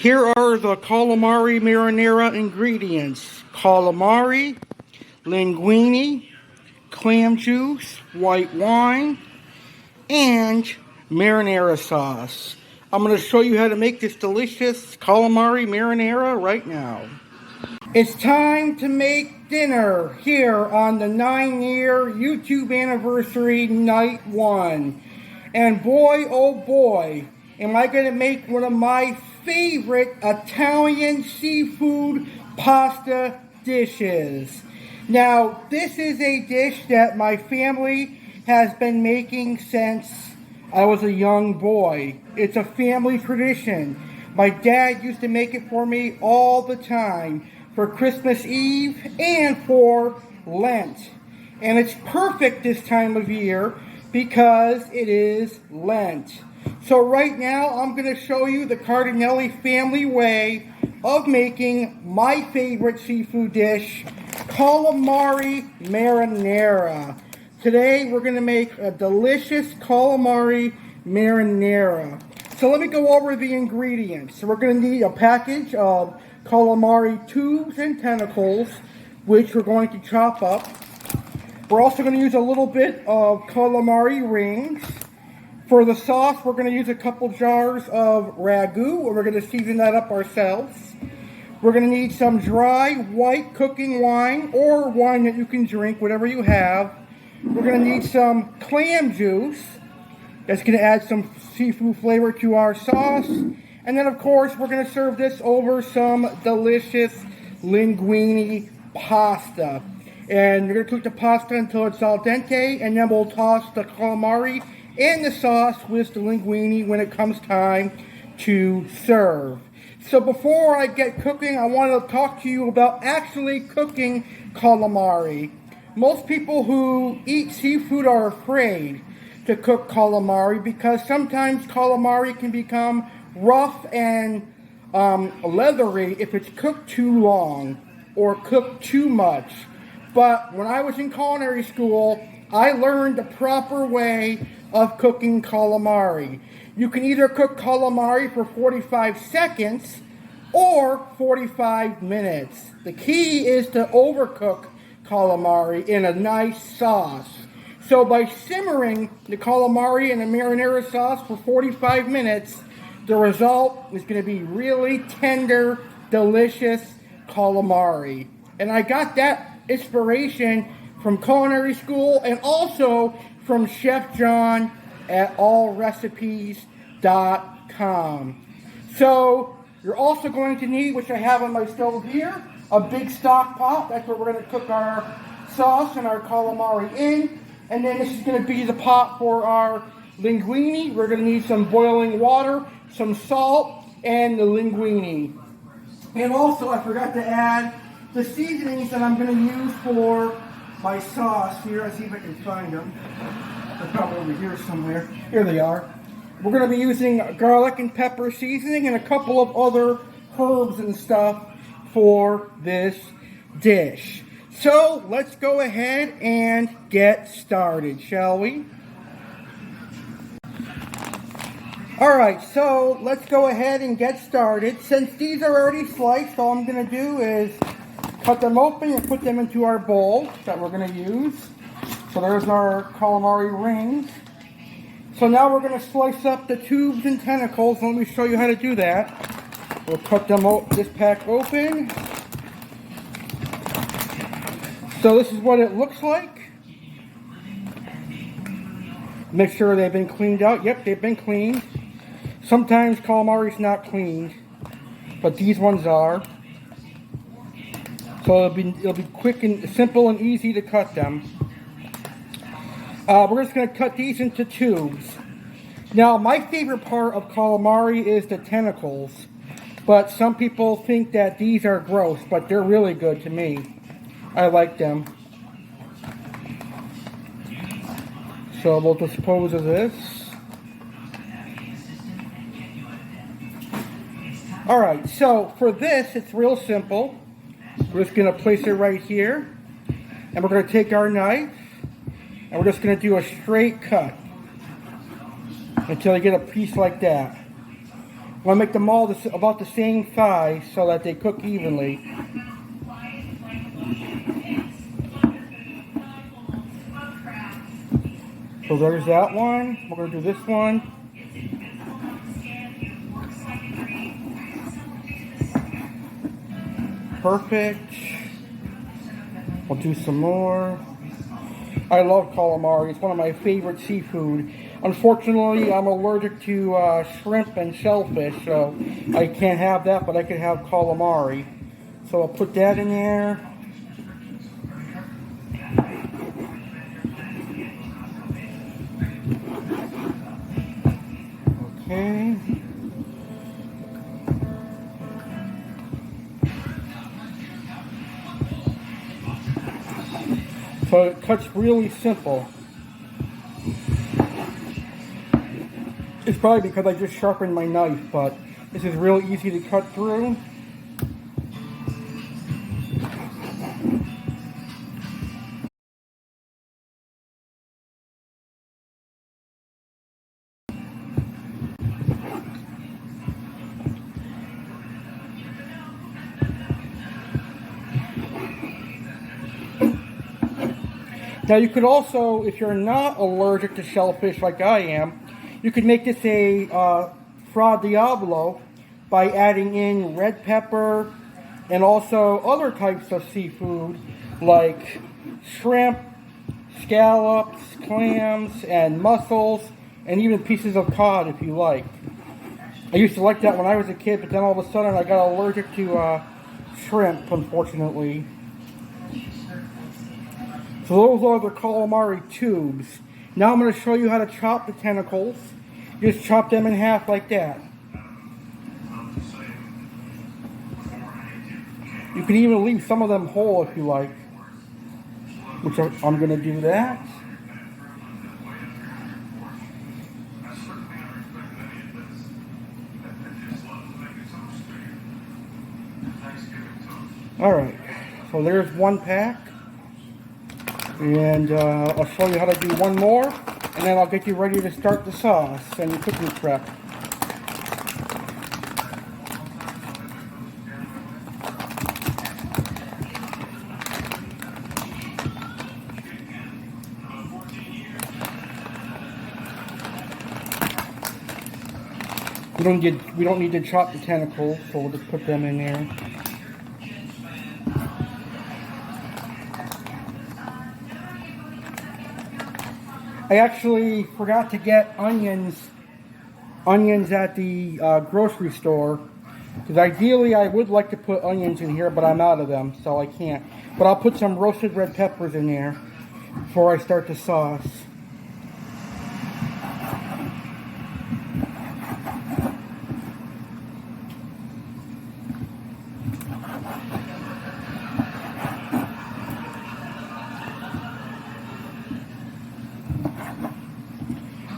Here are the calamari marinara ingredients. Calamari, linguine, clam juice, white wine, and marinara sauce. I'm going to show you how to make this delicious calamari marinara right now. It's time to make dinner here on the 9-year YouTube anniversary night 1. And boy, oh boy, am I going to make one of my favorite Italian seafood pasta dishes. Now, this is a dish that my family has been making since I was a young boy. It's a family tradition. My dad used to make it for me all the time for Christmas Eve and for Lent. And it's perfect this time of year because it is Lent. So right now I'm going to show you the Cardinale family way of making my favorite seafood dish, Calamari Marinara. Today we're going to make a delicious calamari marinara. So let me go over the ingredients. So we're going to need a package of calamari tubes and tentacles, which we're going to chop up. We're also going to use a little bit of calamari rings. For the sauce, we're going to use a couple jars of ragu, and we're going to season that up ourselves. We're going to need some dry white cooking wine, or wine that you can drink, whatever you have. We're going to need some clam juice. That's going to add some seafood flavor to our sauce. And then, of course, we're going to serve this over some delicious linguine pasta. And you're going to cook the pasta until it's al dente, and then we'll toss the calamari and the sauce with the linguine when it comes time to serve. So before I get cooking, I want to talk to you about actually cooking calamari. Most people who eat seafood are afraid to cook calamari because sometimes calamari can become rough and leathery if it's cooked too long or cooked too much. But when I was in culinary school, I learned the proper way of cooking calamari. You can either cook calamari for 45 seconds or 45 minutes. The key is to overcook calamari in a nice sauce. So by simmering the calamari in the marinara sauce for 45 minutes, the result is going to be really tender, delicious calamari. And I got that inspiration from culinary school and also from Chef John at allrecipes.com. So you're also going to need, which I have on my stove here, a big stock pot. That's where we're going to cook our sauce and our calamari in. And then this is going to be the pot for our linguine. We're going to need some boiling water, some salt, and the linguine. And also, I forgot to add the seasonings that I'm going to use for my sauce here. Let's see if I can find them. They're probably over here somewhere. Here they are. We're going to be using garlic and pepper seasoning and a couple of other herbs and stuff for this dish. So let's go ahead and get started, shall we? Alright, so let's go ahead and get started. Since these are already sliced, all I'm going to do is cut them open and put them into our bowl that we're going to use. So there's our calamari rings. So now we're going to slice up the tubes and tentacles. Let me show you how to do that. We'll cut them this pack open. So this is what it looks like. Make sure they've been cleaned out. Yep, they've been cleaned. Sometimes calamari's not cleaned, but these ones are. So it'll be quick and simple and easy to cut them. We're just going to cut these into tubes. Now, my favorite part of calamari is the tentacles, but some people think that these are gross, but they're really good to me. I like them. So we'll dispose of this. Alright, so for this, it's real simple. We're just going to place it right here. And we're going to take our knife. And we're just going to do a straight cut. Until you get a piece like that. want to make them all about the same size so that they cook evenly. So there's that one. We're going to do this one. Perfect. We'll do some more. I love calamari. It's one of my favorite seafood. Unfortunately, I'm allergic to shrimp and shellfish, so I can't have that, but I can have calamari. So I'll put that in there. Okay. So it cuts really simple. It's probably because I just sharpened my knife, but this is real easy to cut through. Now you could also, if you're not allergic to shellfish like I am, you could make this a fra diavolo by adding in red pepper and also other types of seafood like shrimp, scallops, clams, and mussels, and even pieces of cod if you like. I used to like that when I was a kid, but then all of a sudden I got allergic to shrimp, unfortunately. So those are the calamari tubes. Now I'm going to show you how to chop the tentacles. Just chop them in half like that. You can even leave some of them whole if you like. Which I'm going to do that. Alright, so there's one pack. And I'll show you how to do one more, and then I'll get you ready to start the sauce and your cooking prep. We don't need to chop the tentacles, so we'll just put them in there. I actually forgot to get onions at the grocery store, because ideally I would like to put onions in here, but I'm out of them, so I can't. But I'll put some roasted red peppers in there before I start the sauce.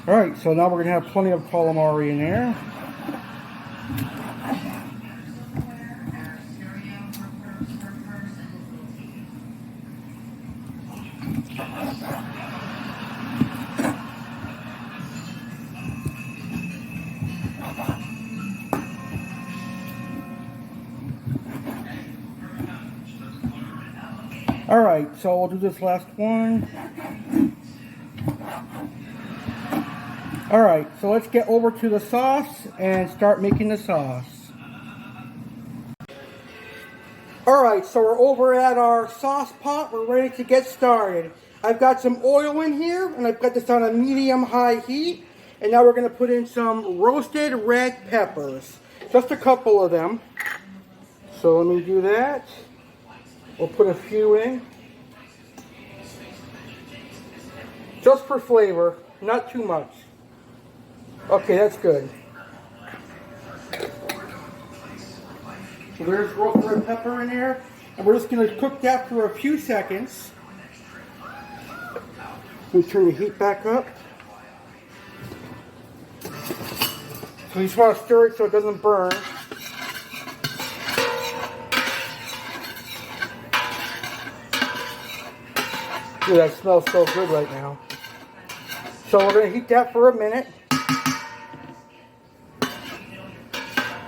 Alright, so now we're going to have plenty of calamari in there. Alright, so we'll do this last one. Alright, so let's get over to the sauce and start making the sauce. Alright, so we're over at our sauce pot. We're ready to get started. I've got some oil in here, and I've got this on a medium-high heat. And now we're going to put in some roasted red peppers. Just a couple of them. So let me do that. We'll put a few in. Just for flavor, not too much. Okay, that's good. So there's roasted red pepper in there. And we're just going to cook that for a few seconds. We turn the heat back up. So you just want to stir it so it doesn't burn. Dude, that smells so good right now. So we're going to heat that for a minute.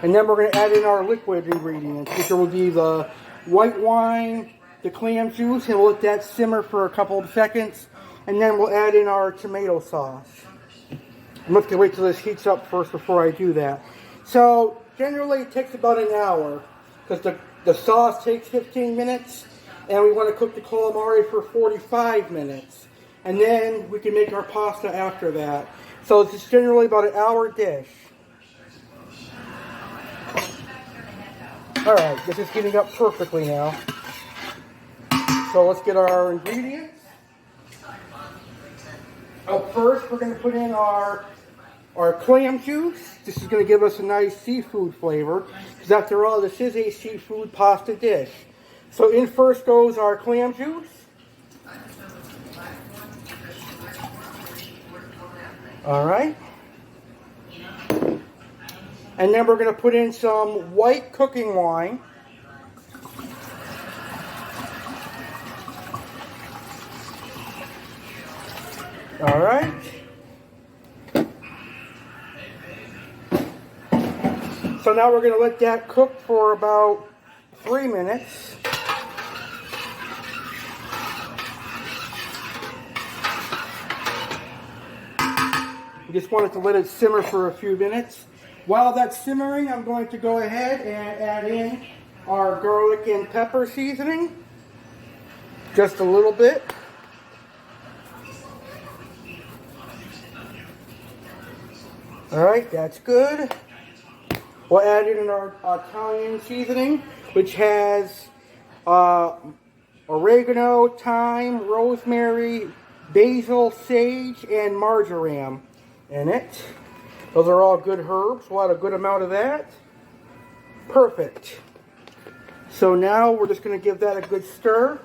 And then we're going to add in our liquid ingredients, which will be the white wine, the clam juice, and we'll let that simmer for a couple of seconds. And then we'll add in our tomato sauce. I'm going to have to wait till this heats up first before I do that. So generally it takes about an hour because the sauce takes 15 minutes and we want to cook the calamari for 45 minutes. And then we can make our pasta after that. So it's generally about an hour dish. Alright, this is heating up perfectly now. So let's get our ingredients. Up first, we're going to put in our clam juice. This is going to give us a nice seafood flavor. Because after all, this is a seafood pasta dish. So in first goes our clam juice. Alright. And then we're going to put in some white cooking wine. Alright. So now we're going to let that cook for about 3 minutes. We just wanted to let it simmer for a few minutes. While that's simmering, I'm going to go ahead and add in our garlic and pepper seasoning. Just a little bit. Alright, that's good. We'll add in our Italian seasoning, which has oregano, thyme, rosemary, basil, sage, and marjoram in it. Those are all good herbs. We'll add a good amount of that. Perfect. So now we're just going to give that a good stir.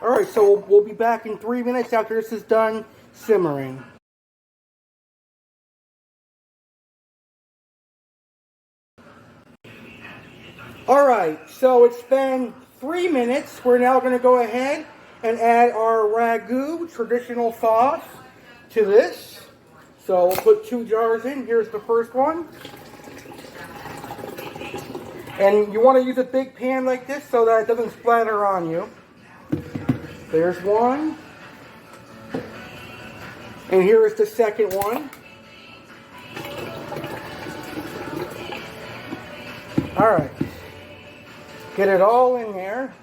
Alright, so we'll be back in 3 minutes after this is done simmering. Alright, so it's been 3 minutes. We're now going to go ahead and add our ragu traditional sauce to this. So we'll put 2 jars in. Here's the first one. And you want to use a big pan like this so that it doesn't splatter on you. There's one. And here is the second one. Alright. Get it all in there.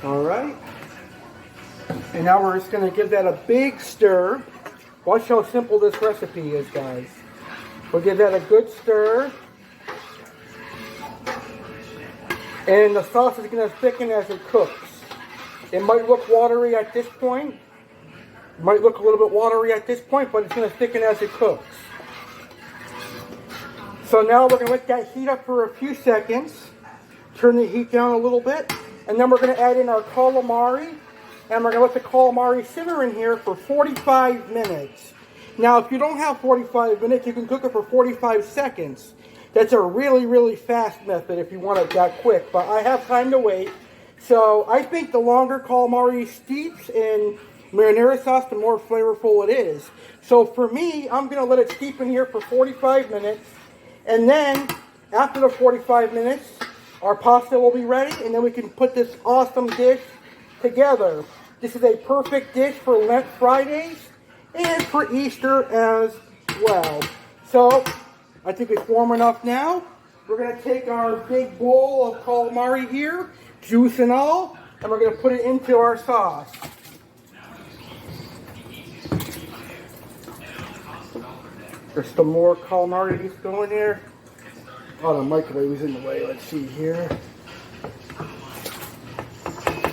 Alright. And now we're just going to give that a big stir. Watch how simple this recipe is, guys. We'll give that a good stir. And the sauce is going to thicken as it cooks. It might look watery at this point. It might look a little bit watery at this point, but it's going to thicken as it cooks. So now we're going to let that heat up for a few seconds. Turn the heat down a little bit. And then we're going to add in our calamari. And we're going to let the calamari simmer in here for 45 minutes. Now, if you don't have 45 minutes, you can cook it for 45 seconds. That's a really, really fast method if you want it that quick. But I have time to wait. So I think the longer calamari steeps in marinara sauce, the more flavorful it is. So for me, I'm going to let it steep in here for 45 minutes. And then, after the 45 minutes, our pasta will be ready. And then we can put this awesome dish together. This is a perfect dish for Lent Fridays and for Easter as well. So, I think it's warm enough now. We're going to take our big bowl of calamari here, juice and all, and we're going to put it into our sauce. There's some more calamari just going there. Oh, the microwave is in the way. Let's see here.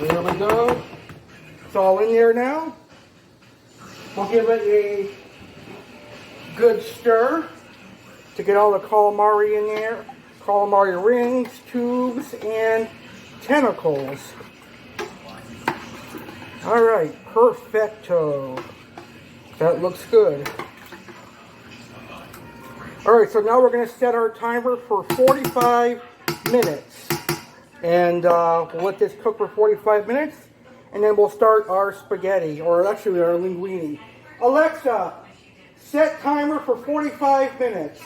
There we go. It's all in there now. We'll give it a good stir to get all the calamari in there. Calamari rings, tubes, and tentacles. Alright, perfecto. That looks good. Alright, so now we're going to set our timer for 45 minutes. And we'll let this cook for 45 minutes. And then we'll start our spaghetti, or actually our linguine. Alexa, set timer for 45 minutes.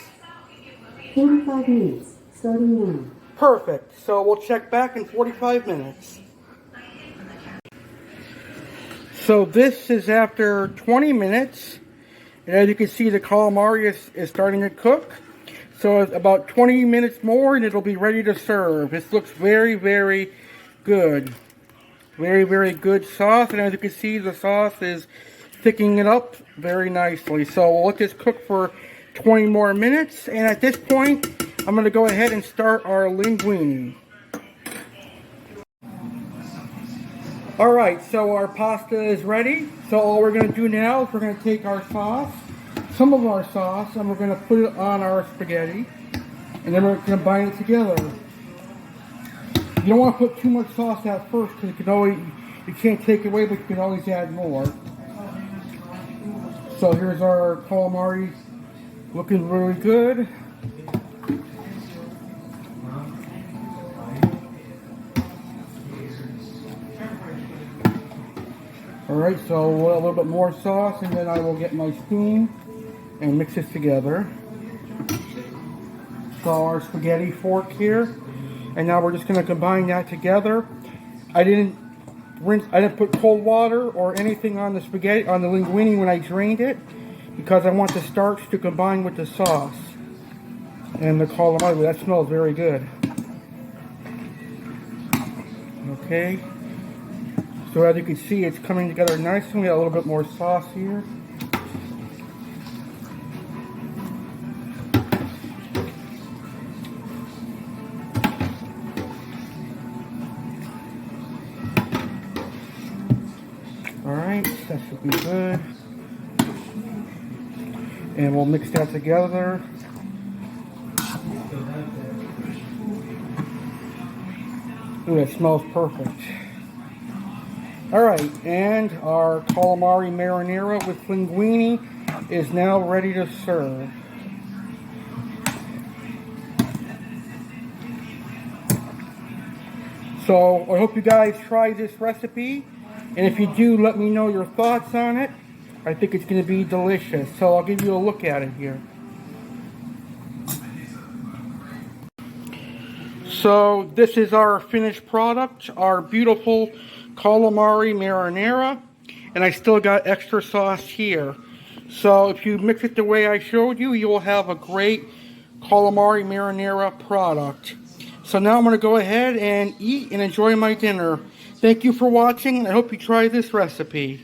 45 minutes, starting now. Perfect. So we'll check back in 45 minutes. So this is after 20 minutes. And as you can see, the calamari is starting to cook. So it's about 20 minutes more and it'll be ready to serve. This looks very, very good. Very, very good sauce. And as you can see, the sauce is thickening it up very nicely. So we'll let this cook for 20 more minutes. And at this point, I'm going to go ahead and start our linguine. Alright, so our pasta is ready. So all we're going to do now is we're going to take our sauce, some of our sauce, and we're going to put it on our spaghetti. And then we're going to combine it together. You don't want to put too much sauce at first because you can't take it away, but you can always add more. So here's our calamari looking really good. Alright, so we'll add a little bit more sauce and then I will get my spoon and mix this together. So our spaghetti fork here. And now we're just going to combine that together. I didn't put cold water or anything on the spaghetti, on the linguine when I drained it, because I want the starch to combine with the sauce. And the calamari, that smells very good. Okay. So as you can see, it's coming together nicely. We got a little bit more sauce here. Alright, that should be good. And we'll mix that together. Ooh, that smells perfect. Alright, and our calamari marinara with linguine is now ready to serve. So I hope you guys try this recipe, and if you do, let me know your thoughts on it. I think it's going to be delicious, so I'll give you a look at it here. So this is our finished product, our beautiful calamari marinara, and I still got extra sauce here. So if you mix it the way I showed you, you will have a great calamari marinara product. So now I'm going to go ahead and eat and enjoy my dinner. Thank you for watching, and I hope you try this recipe.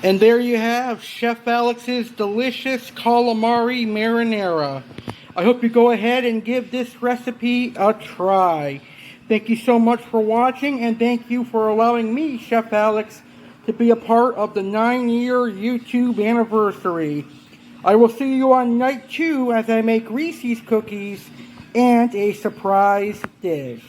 And there you have Chef Alex's delicious calamari marinara. I hope you go ahead and give this recipe a try. Thank you so much for watching, and thank you for allowing me, Chef Alex, to be a part of the 9-year YouTube anniversary. I will see you on night 2 as I make Reese's cookies and a surprise dish.